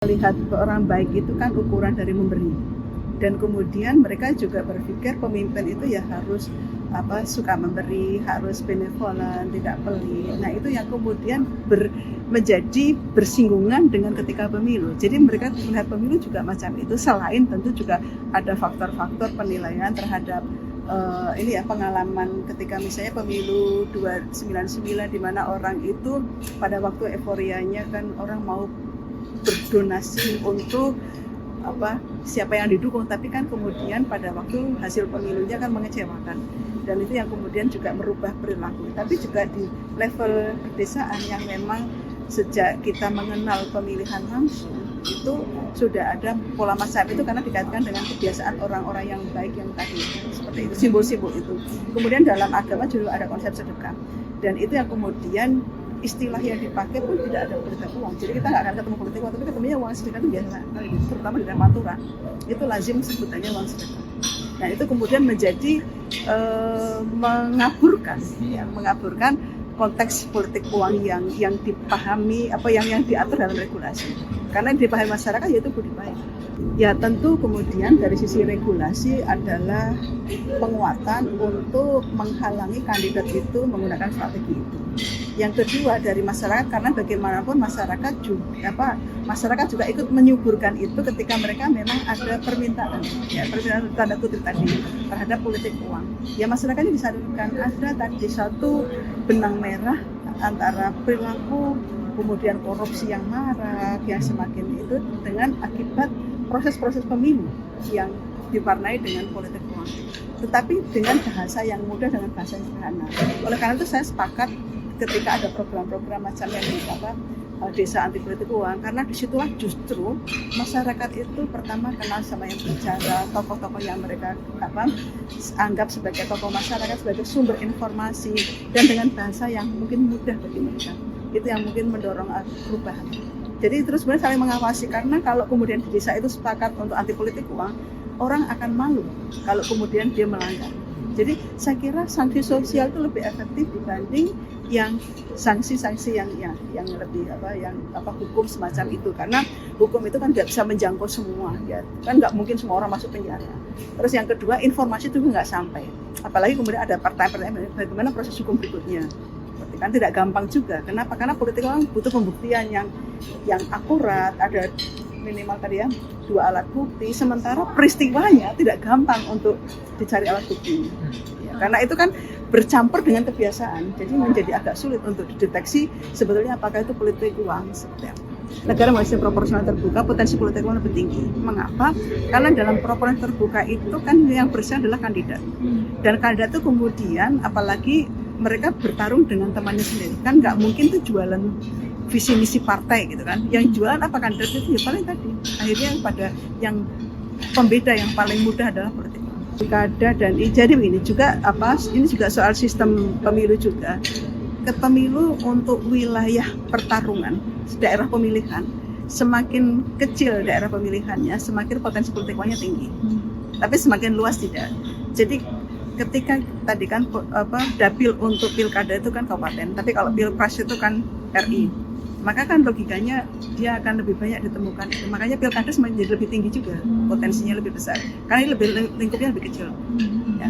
Melihat orang baik itu kan ukuran dari memberi, dan kemudian mereka juga berpikir pemimpin itu ya harus suka memberi, harus benevolen, tidak pelit. Nah itu yang kemudian menjadi bersinggungan dengan ketika pemilu. Jadi mereka melihat pemilu juga macam itu, selain tentu juga ada faktor-faktor penilaian terhadap pengalaman ketika misalnya pemilu 299 di mana orang itu pada waktu euforianya kan orang mau berdonasi untuk siapa yang didukung, tapi kan kemudian pada waktu hasil pemilunya kan mengecewakan, dan itu yang kemudian juga merubah perilaku. Tapi juga di level pedesaan yang memang sejak kita mengenal pemilihan langsung itu sudah ada pola macam itu, karena dikaitkan dengan kebiasaan orang-orang yang baik yang tadi seperti itu, simbol-simbol itu. Kemudian dalam agama juga ada konsep sedekah, dan itu yang kemudian istilah yang dipakai pun tidak ada politik uang. Jadi kita nggak akan ketemu politik uang, tapi ketemunya uang sedekah itu biasa, terutama di dalam aturan itu lazim sebutannya uang sedekah. Nah itu kemudian menjadi mengaburkan konteks politik uang yang dipahami yang diatur dalam regulasi. Karena yang dipahami masyarakat yaitu budi baik. Ya tentu kemudian dari sisi regulasi adalah penguatan untuk menghalangi kandidat itu menggunakan strategi itu. Yang kedua dari masyarakat, karena bagaimanapun masyarakat juga ikut menyuburkan itu ketika mereka memang ada permintaan tanda kutip tadi terhadap politik uang. Ya masyarakatnya disadarkan ada tadi satu benang merah antara perilaku kemudian korupsi yang marak yang semakin itu dengan akibat proses-proses pemilu yang diwarnai dengan politik uang. Tetapi dengan bahasa yang mudah, dengan bahasa yang sederhana. Oleh karena itu saya sepakat ketika ada program-program macam yang desa anti politik uang, karena disitulah justru masyarakat itu pertama kenal sama yang bicara, tokoh-tokoh yang mereka anggap sebagai tokoh masyarakat, sebagai sumber informasi, dan dengan bahasa yang mungkin mudah bagi mereka. Itu yang mungkin mendorong perubahan. Jadi terus sebenarnya saling mengawasi, karena kalau kemudian di desa itu sepakat untuk anti politik uang, orang akan malu kalau kemudian dia melanggar. Jadi saya kira sanksi sosial itu lebih efektif dibanding yang sanksi-sanksi yang lebih hukum semacam itu, karena hukum itu kan nggak bisa menjangkau semua, ya kan nggak mungkin semua orang masuk penjara. Terus yang kedua informasi itu nggak sampai, apalagi kemudian ada pertanyaan bagaimana proses hukum berikutnya. Kan tidak gampang juga. Kenapa? Karena politik uang butuh pembuktian yang akurat, ada minimal tadi 2 alat bukti, sementara peristiwanya tidak gampang untuk dicari alat bukti. Ya, karena itu kan bercampur dengan kebiasaan, jadi menjadi agak sulit untuk dideteksi sebetulnya apakah itu politik uang seperti apa. Negara masih proporsional terbuka, potensi politik uang lebih tinggi. Mengapa? Karena dalam proporsional terbuka itu kan yang bersaing adalah kandidat, dan kandidat itu kemudian apalagi mereka bertarung dengan temannya sendiri, kan nggak mungkin tuh jualan visi misi partai gitu kan. Yang jualan apa kandidat itu ya paling tadi akhirnya pada yang pembeda yang paling mudah adalah politik pilkada. Dan jadi begini juga ini juga soal sistem pemilu juga. Pemilu untuk wilayah pertarungan daerah pemilihan, semakin kecil daerah pemilihannya semakin potensi politik uangnya tinggi, tapi semakin luas tidak. Jadi ketika tadi kan dapil untuk pilkada itu kan kabupaten, tapi kalau pilpres itu kan RI, maka kan logikanya dia akan lebih banyak ditemukan itu. Makanya pilkada semakin jadi lebih tinggi juga, potensinya lebih besar, karena ini lingkupnya lebih kecil. Ya.